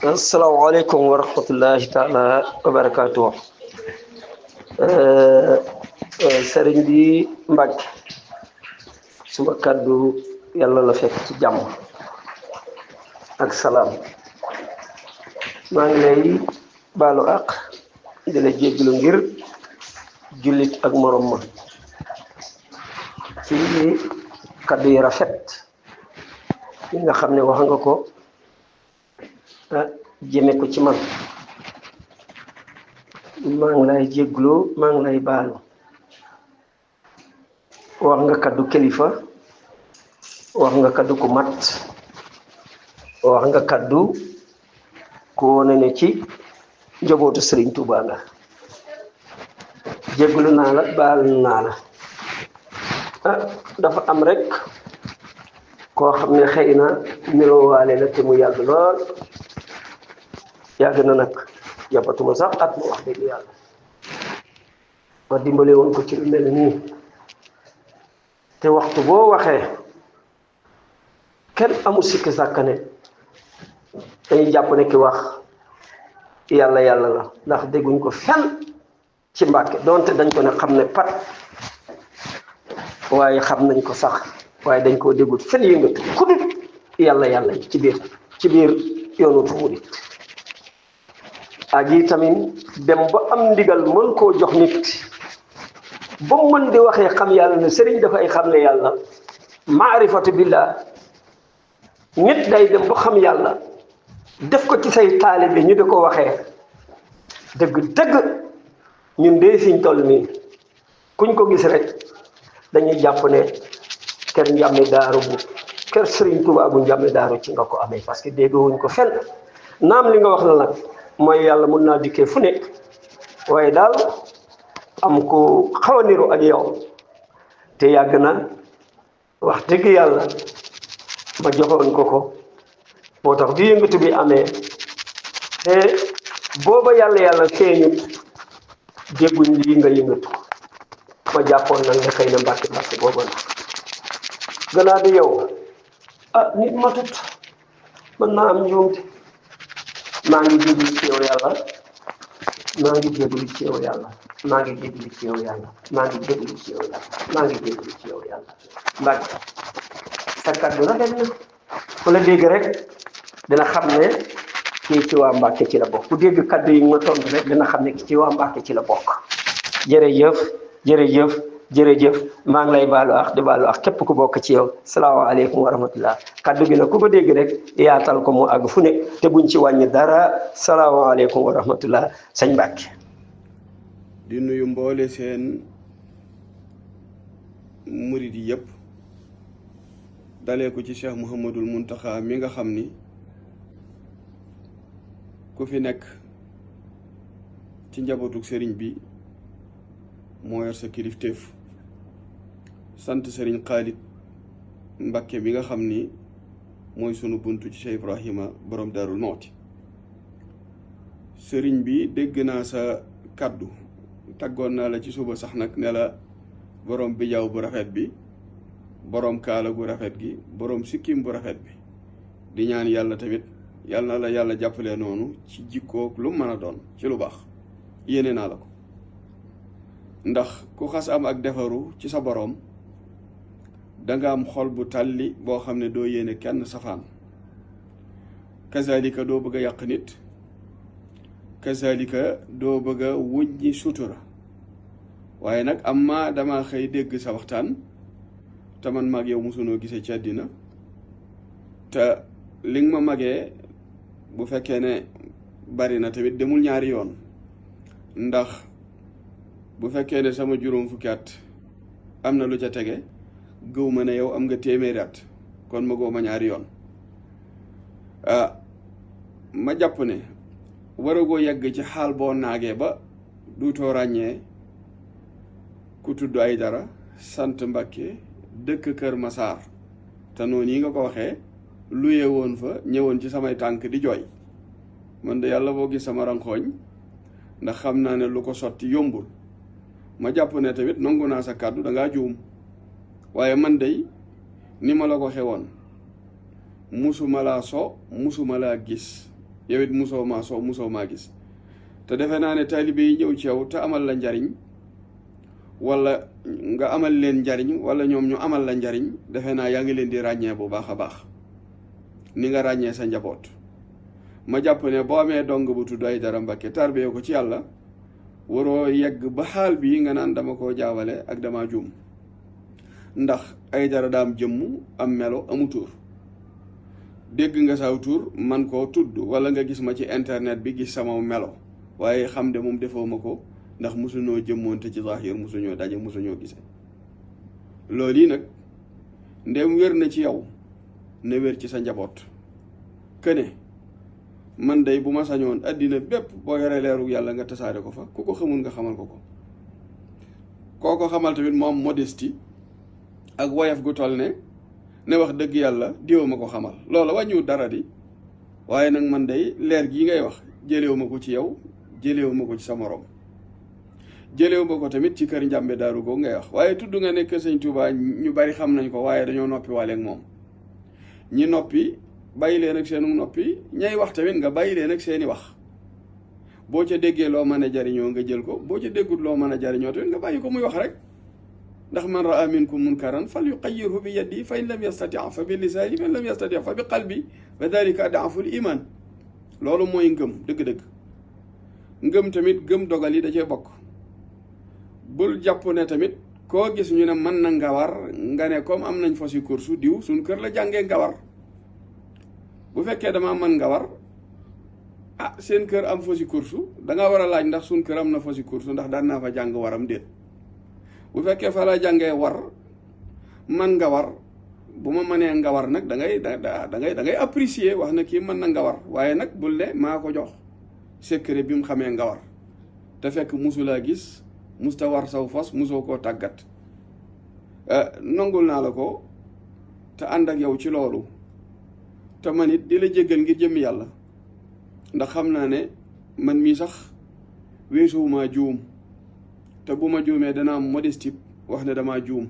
asalaamaaleykum wa rahmatullahi taala wa barakaatu. Sëriñ bi Mbàkke suma kàddu yàlla la fekk ci jàmm ak salaam. maa ngi lay baalu àq di la jéggalu ngir jullit ak morom ma ci kàddu yi rafet yi nga xam ne wax nga ko jëme ko ci man. maa ngi lay jégglu maa ngi lay baalu. wax nga kaddu kilifa, wax nga kaddu ku mat, wax nga kaddu ku wone ne ci njabootu Sëriñ Tuubaa nga. jégglu naa la baal naa la. dafa am rek koo xam ne xëy na niroowaale la te mu yàgg lool. yàgg na nag yàppatuma sax at mu wax dëgg yàlla ma dimbale woon ko ci lu mel nii te waxtu boo waxee kenn amul sikki sàkkane dañuy jàpp ne ki wax yàlla yàlla la ndax dégguñ ko fenn ci Mbàkke donte dañ ko ne xam ne pat waaye xam nañ ko sax waaye dañ koo déggut fenn yëngatu ku dul yàlla yàlla yi ci biir yoonu murit aji tamit dem ba am ndigal mën koo jox nit ba mu mën di waxee xam yàlla ne sëriñ dafay xam ne yàlla maarifatu billah. nit day dem ba xam yàlla def ko ci say taalibe ñu di ko waxee dëgg ñun de fiñ toll nii kuñ ko gis rek dañuy jàpp ne kër njàmme daaru bu kër Sëriñ Tuubaa bu njàmme daaru ci nga ko amee parce que déggowuñ ko fenn. naam li nga wax la nag mooy yàlla mun naa dikkee fu nekk waaye daal am ku xaw a niru ak yow te yàgg na wax dëgg yàlla ma joxoon ko moo tax bi yëngatu bi amee te booba yàlla feeñut dégguñ lii nga yëngatu ma jàppoon nag ne xëy na mbàkke booba na gannaaw bi yow nit matut mën naa am njuumte. maa ngi jéglu ci yow yàlla maa ngi jéglu ci yow yàlla maa ngi jéglu ci yow yàlla maa ngi jéglu ci yow yàlla maa ngi jéglu ci yow yàlla. Mbàkke sa kàddu rafet na ku la dégg rek dina xam ne kii ci waa Mbàkke ci la bokk ku dégg kàddu yi nga tontu rek dina xam ne kii ci waa Mbàkke ci la bokk. jërëjëf maa ngi lay baalu ak di baalu ak képp ku bokk ci yow. salaamaaleykum wa rahmatullah. kaddu gi nag ku ko dégg rek yaatal ko mu àgg fu ne te buñ ci wàññi dara. salaamaaleykum wa rahmatullah. sëñ Mbàkke di nuyu mboole seen murid yi yëpp dalee ko ci Cheikh Mouhamadul Muntaxa mi nga xam ni ku fi nekk ci njabootuk sëriñ bi moo yor sa kilifteef. sant sëriñ Xaalit Mbàkke mi nga xam ni mooy sunu buntu ci Cheikh Ibrahima borom Daarul Mawti. sëriñ bi dégg naa sa kàddu taggoon naa la ci suba sax nag ne la borom bijaaw bu rafet bi, borom kaala gu rafet gi, borom sikkim bu rafet bi. di ñaan yàlla tamit yàlla na la yàlla jàppale noonu ci jikkoog lu mën a doon ci lu baax. yéene naa la ko ndax ku xas am ak defaru ci sa borom danga am xol bu tàlli boo xam ne doo yéene kenn safaan. kazalika doo bëgg a yàq nit, kazalika doo bëgg a wuññi sutura. waaye nag am ma dama xëy dégg sa waxtaan te man mag yow mosunoo gisee ci àddina te li nga ma magee bu fekkee ne bari na tamit demul ñaari yoon. ndax bu fekkee ne sama juróom fukki at am na lu ca tege gëw ma ne yow am nga téeméeri at kon ma goo ma ñaari yoon. ma jàpp ne waragoo yegg ci xaal boo naagee ba duutoo ràññee ku tudd ay dara sant Mbàkke dëkk Kër Masaar te noonu yi nga ko waxee luye woon fa ñëwoon ci samay tànk di jooy. man de yàlla boo gis sama ranxooñ ndax xam naa ne lu ko sotti yombul. ma jàpp ne tamit nangu naa sa kàddu dangaa juum waaye man day ni ma la ko waxee woon musuma laa so musuma laa gis yow it musoo maa soo musoo maa gis te defe naa ne taalibe yi ñëw ci yow te amal la njariñ wala nga amal leen njariñ wala ñoom ñu amal la njariñ defe naa yaa ngi leen di ràññee bu baax a baax ni nga ràññee sa njaboot. ma jàpp ne boo amee dong bu tudd Aydara Mbàkke tarbiyee ko ci yàlla waroo yegg ba xaal bii nga naan dama koo jaawale ak dama juum ndax Aydara daam jëmm am melo amu tur dégg nga saw tur man koo tudd wala nga gis ma ci internet bi gis sama melo waaye xam de moom defoo ma ko ndax mosuñoo jëmmoonte ci zaahir mosuñoo daje mosuñoo gise loolu yi nag ndem wér na ci yow ne wér ci sa njaboot këne man day bu ma sañoon àddina bépp boo yore leeru yàlla nga tasaare ko fa ku ko xamul nga xamal ko ko xamal tamit moom modestie ak woyof gu toll ne wax dëgg yàlla diw ma ko xamal loola wàññiwut dara di waaye nag man day leer gii ngay wax jëlewu ma ko ci yow jëlewu ma ko ci sa morom jëlewu ma ko tamit ci kër njàmbe daaru googu ngay wax waaye tudd nga ne kër sëñ Tuubaa ñu bari xam nañ ko waaye dañoo noppi waaleeg moom ñi noppi bàyyi leen ak seenu noppi ñay wax tamit nga bàyyi leen ak seeni wax boo ca déggee loo mën a jariñoo nga jël ko boo ca déggut loo mën a jariñoo tamit nga bàyyi ko muy wax rek ndax man raa minkum munkaran fal yuqayyirhu bi yadihi fa in lam yastati fa bi lisaani fa in lam yastati fa bi qalbi wa dalika ad'aful iman loolu mooy ngëm dëgg-dëgg ngëm tamit gëm dogal yi da cee bokk bul jàpp ne tamit koo gis ñu ne mën na ngawar nga ne comme am nañ fosi course diw suñ kër la jàngee ngawar bu fekkee dama mën ngawar seen kër am fosi course danga war a laaj ndax suñ kër am na fosi course ndax daan naa fa jàng waram déet bu fekkee fa la jàngee war man nga war bu ma mënee nga war nag da ngay apprécier wax na kii mën na nga war waaye nag bul ne maa ko jox secret bi mu xamee nga war te fekk musulaa gis musta war saw fas musoo koo tàggat nongul naa la ko te ànd ak yow ci loolu te man it di la jéggal ngir jëmmi yàlla ndax xam naa ne man mii sax weesuwumaa juum te bu ma juumee dana am modestie wax ne damaa juum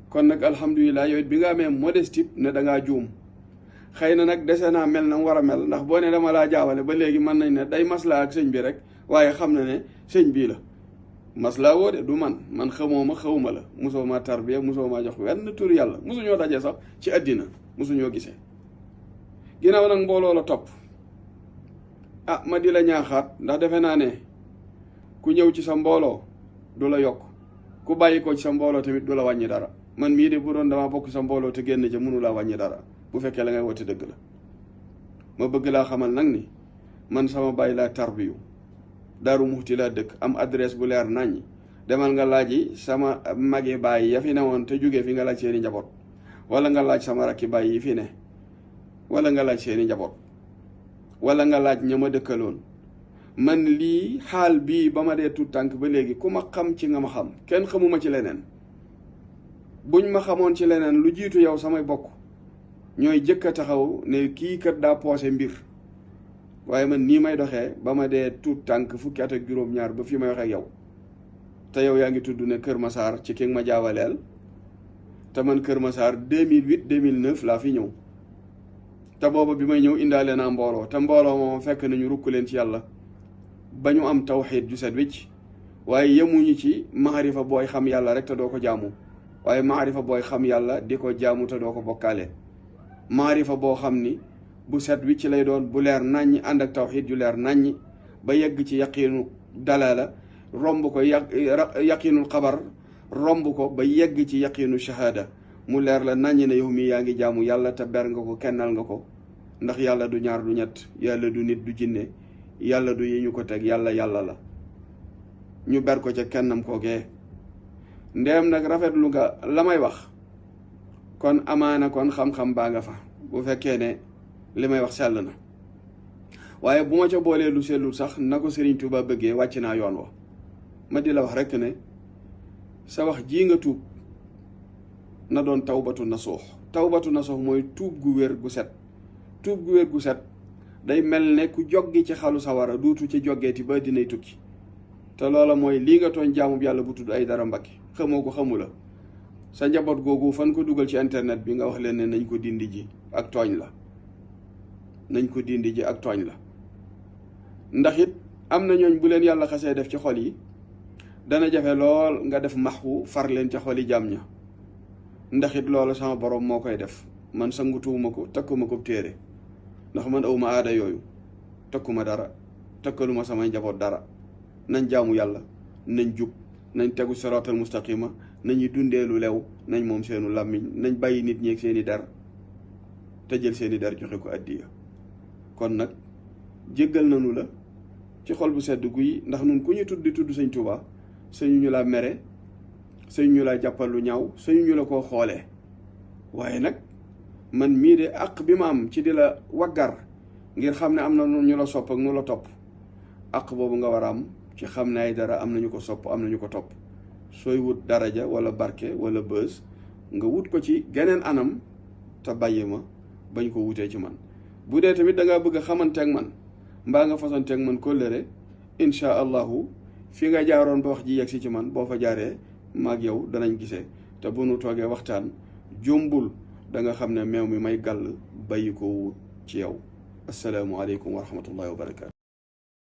kon nag alhamdulilah yow it bi nga amee modestie ne dangaa juum xëy na nag dese naa mel na mu war a mel ndax boo ne dama laa jaawale ba léegi mën nañ ne day maslaa ak sëñ bi rek waaye xam na ne sëñ bii la maslaa woo de du man xamoo ma xawma la mosoo maa tarbiya mosoo maa jox wenn tur yàlla mosuñoo dajee sax ci àddina mosuñoo gisee ginnaaw nag mbooloo la topp ma di la ñaaxaat ndax defe naa ne ku ñëw ci sa mbooloo du la yokk ku bàyyi ko ci sa mbooloo tamit du la wàññi dara man mii de bu doon dama bokk sa mbooloo te génn ca mënu laa wàññi dara bu fekkee la ngay wote dëgg la ma bëgg laa xamal nag ni man sama bàyyi laa tarbiyu Daaru Muxti laa dëkk am adresse bu leer naññ demal nga laaji sama magi bàyyi ya fi ne woon te jógee fi nga laaj seeni njaboot wala nga laaj sama rakki bàyyi yi fi ne wala nga laaj seeni njaboot wala nga laaj ña ma dëkkaloon man lii xaal bii ba ma dee tuut tànk ba léegi ku ma xam ci nga ma xam kenn xamuma ci leneen buñ ma xamoon ci leneen lu jiitu yow samay bokk ñooy jëkk a taxaw ne kii kat daa poose mbir waaye man nii may doxee ba ma dee tuut tànk fukki at ak juróom-ñaar ba fi may waxee ak yow te yow yaa ngi tudd ne Kër Massar ci ki ma jaawaleel te man Kër Massar 2008 2009 laa fi ñëw te booba bi may ñëw indaale naa mbooloo te mbooloo moom fekk nañu rukk leen ci yàlla ba ñu am tawxiid ju set wicc waaye yemuñu ci maarifa booy xam yàlla rek te doo ko jaamu waaye maarifa booy xam yàlla di ko jaamu te doo ko bokkaale maarifa boo xam ni bu set wicc lay doon bu leer naññi ànd ak tawxiid ju leer naññi ba yegg ci yaqiinu dalala romb ko yaqiinul xabar romb ko ba yegg ci yaqiinu shahaada mu leer la naññi ne yow mii yaa ngi jaamu yàlla te ber nga ko kennal nga ko ndax yàlla du ñaar du ñett yàlla du nit du jinne yàlla du yi ñu ko teg yàlla la ñu ber ko ca kennam kookee ndeem nag rafetlu nga la may wax kon amaana kon xam-xam baa nga fa bu fekkee ne li may wax sell na waaye bu ma ca boolee lu sellul sax na ko Sëriñ Tuuba bëggee wàcc naa yoon wa ma di la wax rekk ne sa wax jii nga tuub na doon tawbatu nasuux mooy tuub gu wér gu set tuub gu wér gu set day mel ne ku joggi ci xalu sawara duutu ci joggeeti ba dinay tukki te loola mooy lii nga tooñ jaamub yàlla bu tudd Aydara Mbàkke xamoo ko xamu la sa njaboot googu fan ko dugal ci internet bi nga wax leen ne nañ ko dindi ji ak tooñ la nañ ko dindi ji ak tooñ la ndax it am na ñooñ bu leen yàlla xasee def ci xol yi dana jafe lool nga def maxwu far leen ca xoli jaam ña ndax it loolu sama borom moo koy def man sangutuwuma ko takkuma ko téere ndax man awma aada yooyu takkuma dara takkaluma samay njaboot dara nañ jaamu yàlla nañ jub nañ tegu siraatal mustaqima nañuy dundee lu lew nañ moom seenu làmmiñ nañ bàyyi nit ñeeg seeni der te jël seeni der joxe ko addiya kon nag jéggal nañu la ci xol bu sedd guy ndax nun ku ñu tudd di tudd sëñ Tuubaa sëñu ñu la mere sëñu ñu la jàppal lu ñaaw sëñu ñu la koo xoolee waaye nag man mii de àq bi ma am ci di la waggar ngir xam ne am na ñu la sopp ak nu la topp àq boobu nga war a am ci xam ne ay dara am nañu ko sopp am nañu ko topp sooy wut daraja wala barke wala bës nga wut ko ci geneen anam te bàyyi ma bañ ko wutee ci man bu dee tamit da ngaa bëgg a xamanteeg man mbaa nga fasanteeg man kóllëre incha allahu fi nga jaaroon ba wax ji yegg si ci man boo fa jaaree maag yow danañ gisee te bu nu toogee waxtaan jombul da nga xam ne meew mi may gàll bàyyi ko wut ci yow asalaamualeykum wa rahmatullahi wa barakaatu.